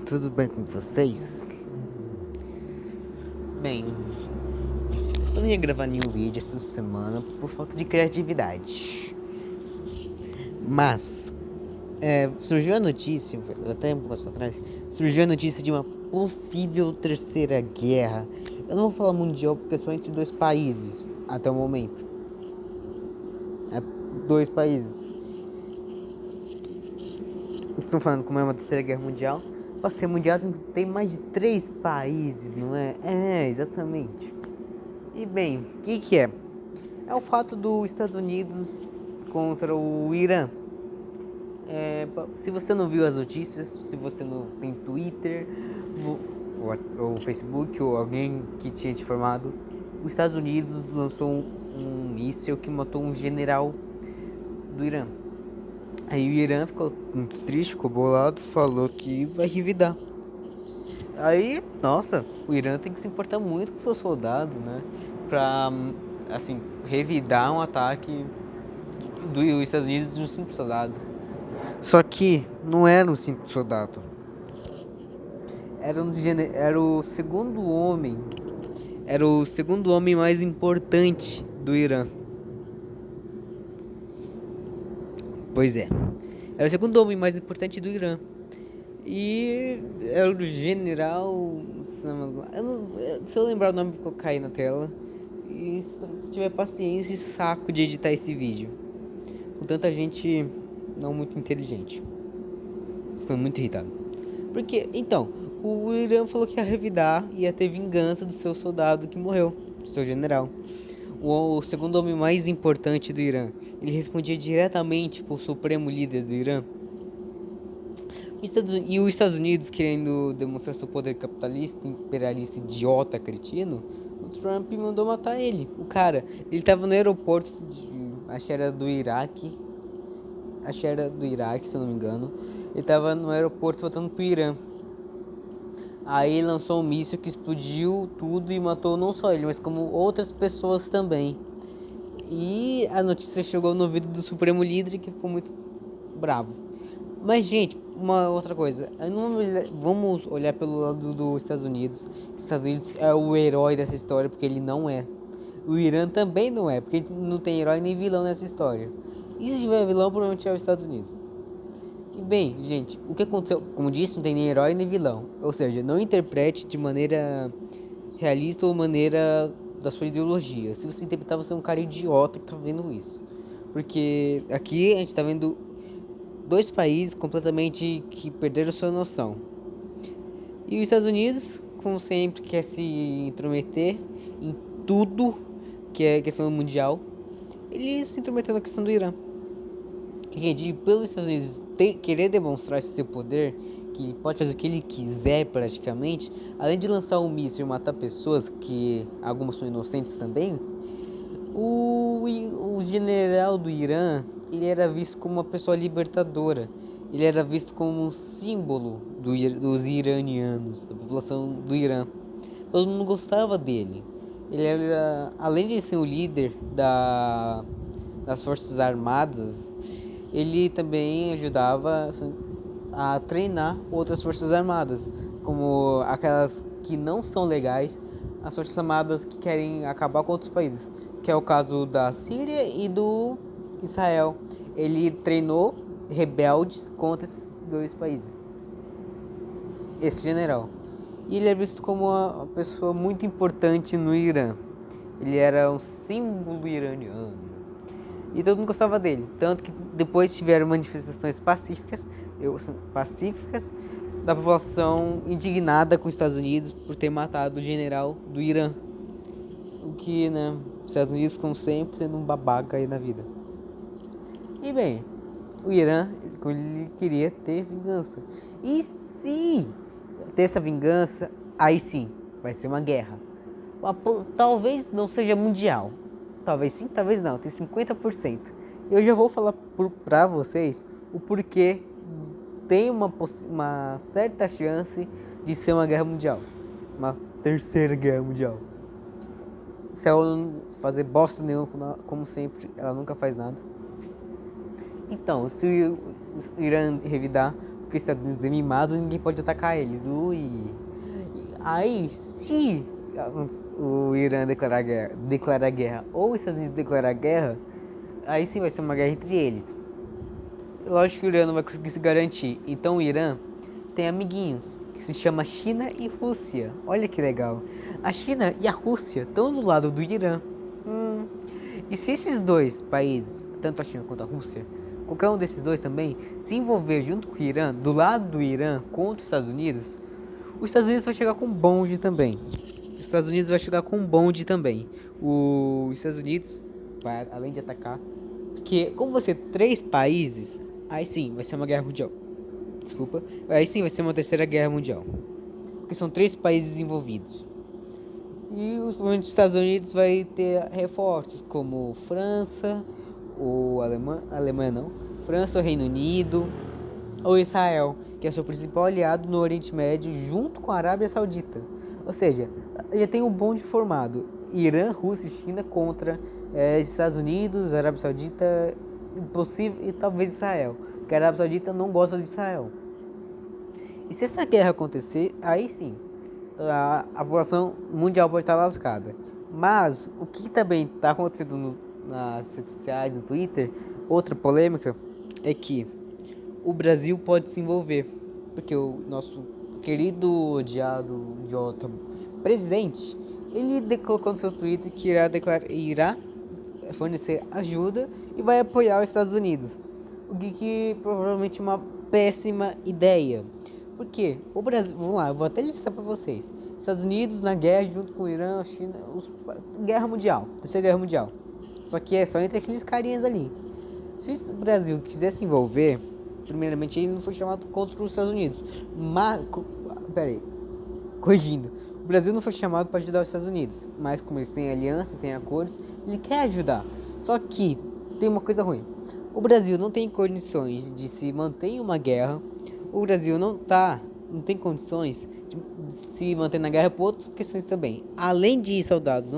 tudo bem com vocês? Bem, eu não ia gravar nenhum vídeo essa semana por falta de criatividade. Mas, surgiu a notícia, até um pouco pra trás, surgiu a notícia de uma possível terceira guerra. Eu não vou falar mundial porque é só entre dois países até o momento. É dois países. Estão falando como é uma terceira guerra mundial. Para ser mundial tem mais de 3 países, não é? É, exatamente. E bem, o que é? É o fato dos Estados Unidos contra o Irã. Se você não viu as notícias, se você não tem Twitter ou Facebook ou alguém que tinha te informado, os Estados Unidos lançou um míssil que matou um general do Irã. Aí o Irã ficou muito triste, ficou bolado, falou que vai revidar. Aí, nossa, o Irã tem que se importar muito com seus soldados, né? Pra, assim, revidar um ataque dos Estados Unidos de um simples soldado. Só que não era um simples soldado. Era o segundo homem. Era o segundo homem mais importante do Irã. Pois é. Era o segundo homem mais importante do Irã. E era o general. Se eu lembrar o nome, vou colocar aí na tela. E se tiver paciência e saco de editar esse vídeo. Com tanta gente não muito inteligente. Ficando muito irritado. Porque, então, o Irã falou que ia revidar e ia ter vingança do seu soldado que morreu, do seu general. O segundo homem mais importante do Irã. Ele respondia diretamente pro supremo líder do Irã. E os Estados Unidos, querendo demonstrar seu poder capitalista, imperialista, idiota, cretino, o Trump mandou matar ele. O cara, ele tava no aeroporto acho que era do Iraque. Acho que era do Iraque, se eu não me engano. Ele tava no aeroporto voltando pro Irã. Aí ele lançou um míssil que explodiu tudo e matou não só ele, mas como outras pessoas também. E a notícia chegou no ouvido do Supremo Líder, que ficou muito bravo. Mas, gente, uma outra coisa. Vamos olhar pelo lado dos Estados Unidos. Os Estados Unidos é o herói dessa história, porque ele não é. O Irã também não é, porque não tem herói nem vilão nessa história. E se tiver vilão, provavelmente é os Estados Unidos. E bem, gente, o que aconteceu? Como disse, não tem nem herói nem vilão. Ou seja, não interprete de maneira realista ou maneira da sua ideologia. Se você interpretar, você é um cara idiota que tá vendo isso. Porque aqui a gente tá vendo dois países completamente que perderam sua noção. E os Estados Unidos, como sempre, quer se intrometer em tudo que é questão mundial. Ele se intrometeu na questão do Irã. Gente, pelos Estados Unidos querer demonstrar esse seu poder, que ele pode fazer o que ele quiser praticamente, além de lançar um míssil e matar pessoas, que algumas são inocentes também, o general do Irã, ele era visto como uma pessoa libertadora. Ele era visto como um símbolo dos iranianos, da população do Irã. Todo mundo gostava dele. Ele era, além de ser o líder das Forças Armadas, ele também ajudava a treinar outras Forças Armadas, como aquelas que não são legais, as Forças Armadas que querem acabar com outros países, que é o caso da Síria e do Israel. Ele treinou rebeldes contra esses dois países, esse general. E ele é visto como uma pessoa muito importante no Irã. Ele era um símbolo iraniano. E todo mundo gostava dele. Tanto que depois tiveram manifestações pacíficas da população indignada com os Estados Unidos por ter matado o general do Irã. O que, né, os Estados Unidos, como sempre, sendo um babaca aí na vida. E bem, o Irã, ele queria ter vingança. E se ter essa vingança, aí sim, vai ser uma guerra. Talvez não seja mundial. Talvez sim, talvez não. Tem 50%. Eu já vou falar pra vocês o porquê tem uma certa chance de ser uma guerra mundial. Uma terceira guerra mundial. Se ela não fazer bosta nenhuma, como sempre, ela nunca faz nada. Então, se o Irã revidar, porque os Estados Unidos é mimado, ninguém pode atacar eles. Ui. Aí, se o Irã declarar guerra ou os Estados Unidos declarar guerra, aí sim vai ser uma guerra entre eles. Lógico que o Irã não vai conseguir se garantir. Então o Irã tem amiguinhos, que se chama China e Rússia. Olha que legal. A China e a Rússia estão do lado do Irã. E se esses dois países, tanto a China quanto a Rússia, qualquer um desses dois também, se envolver junto com o Irã, do lado do Irã contra os Estados Unidos vai chegar com bonde também. Os Estados Unidos vai chegar com bonde também. Os Estados Unidos, vai, além de atacar, porque como você três países, aí sim vai ser uma guerra mundial. Desculpa. Aí sim vai ser uma terceira guerra mundial. Porque são três países envolvidos. E os Estados Unidos vai ter reforços como França, ou Alemanha não, França, o Reino Unido, ou Israel, que é seu principal aliado no Oriente Médio, junto com a Arábia Saudita. Ou seja, já tem um bonde formado: Irã, Rússia e China contra Estados Unidos, Arábia Saudita, possível, e talvez Israel, porque a Arábia Saudita não gosta de Israel. E se essa guerra acontecer, aí sim, a população mundial pode estar lascada. Mas o que também está acontecendo nas redes sociais, no Twitter, outra polêmica, é que o Brasil pode se envolver, porque o nosso querido, odiado, idiota presidente, ele colocou no seu Twitter que irá fornecer ajuda e vai apoiar os Estados Unidos, o que provavelmente é uma péssima ideia. Porque o Brasil, vamos lá, eu vou até listar para vocês: Estados Unidos na guerra junto com o Irã, a China, guerra mundial, terceira guerra mundial. Só que é só entre aqueles carinhas ali. Se o Brasil quiser se envolver, primeiramente ele não foi chamado contra os Estados Unidos. Mas, corrigindo, o Brasil não foi chamado para ajudar os Estados Unidos, mas como eles têm aliança, têm acordos, ele quer ajudar. Só que tem uma coisa ruim: o Brasil não tem condições de se manter em uma guerra. O Brasil não tem condições de se manter na guerra por outras questões também. Além de soldados,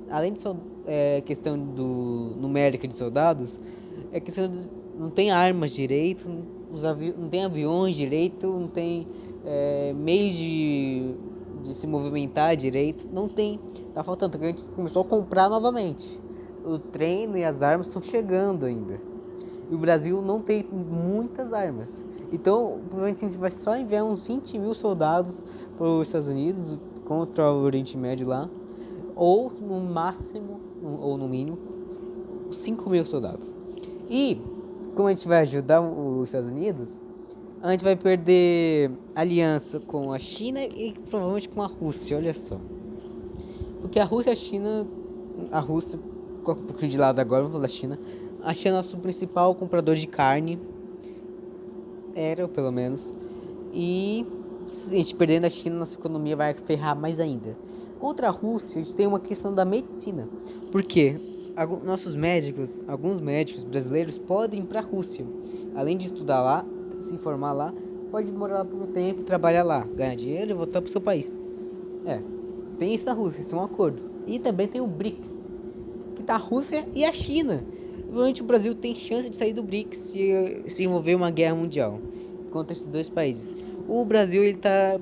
além de questão numérica de soldados, é questão não tem armas direito, não tem aviões direito, não tem meios de se movimentar direito, não tem. Tá faltando, porque a gente começou a comprar novamente. O treino e as armas estão chegando ainda. E o Brasil não tem muitas armas. Então, provavelmente a gente vai só enviar uns 20 mil soldados para os Estados Unidos contra o Oriente Médio lá. Ou no máximo, ou no mínimo, 5 mil soldados. E, como a gente vai ajudar os Estados Unidos, a gente vai perder aliança com a China e provavelmente com a Rússia, olha só. Porque a Rússia e a Rússia, coloca um pouquinho de lado agora, vamos falar da China. A China é nosso principal comprador de carne. Era, pelo menos. E se a gente perdendo a China, nossa economia vai ferrar mais ainda. Contra a Rússia, a gente tem uma questão da medicina. Porque alguns médicos brasileiros podem ir para a Rússia. Além de estudar lá, se formar lá, pode morar lá por um tempo, trabalhar lá, ganhar dinheiro e voltar para o seu país. Tem isso na Rússia, isso é um acordo. E também tem o BRICS, que tá a Rússia e a China. Provavelmente o Brasil tem chance de sair do BRICS se envolver uma guerra mundial contra esses dois países. O Brasil, ele tá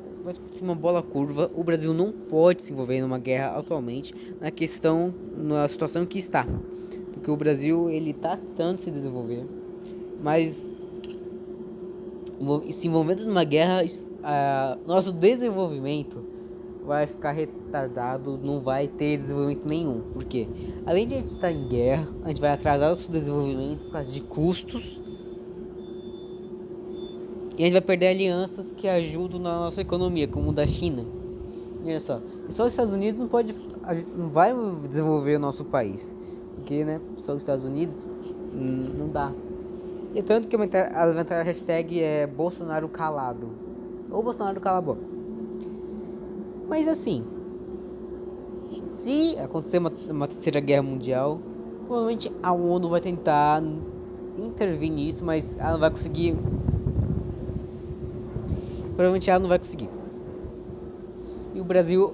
uma bola curva. O Brasil não pode se envolver numa guerra atualmente, na situação que está. Porque o Brasil, ele tá tentando se desenvolver, mas se envolvendo numa guerra, nosso desenvolvimento vai ficar retardado, não vai ter desenvolvimento nenhum. Porque além de a gente estar em guerra, a gente vai atrasar o seu desenvolvimento por causa de custos. E a gente vai perder alianças que ajudam na nossa economia, como o da China. E olha só, os Estados Unidos não vai desenvolver o nosso país. Porque, né, só os Estados Unidos não dá. E tanto que levantaram a hashtag Bolsonaro calado. Ou Bolsonaro cala a boca. Mas assim, se acontecer uma terceira guerra mundial, provavelmente a ONU vai tentar intervir nisso, mas ela não vai conseguir. Provavelmente ela não vai conseguir. E o Brasil,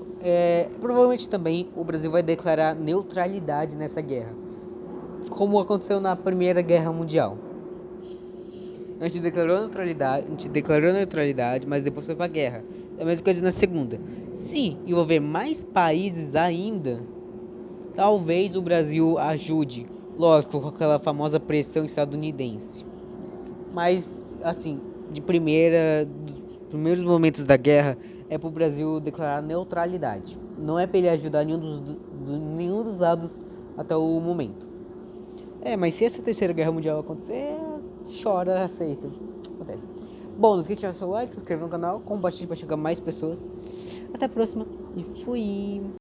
provavelmente também, o Brasil vai declarar neutralidade nessa guerra, como aconteceu na Primeira Guerra Mundial. A gente declarou neutralidade, mas depois foi pra guerra. É a mesma coisa na segunda. Se envolver mais países ainda, talvez o Brasil ajude. Lógico, com aquela famosa pressão estadunidense. Mas, assim, de primeiros momentos da guerra, é pro Brasil declarar neutralidade. Não é pra ele ajudar nenhum dos lados até o momento. Mas se essa terceira guerra mundial acontecer, chora, aceita. Acontece. Bom, não esqueça de deixar seu like, se inscrever no canal, compartilhe para chegar mais pessoas. Até a próxima e fui!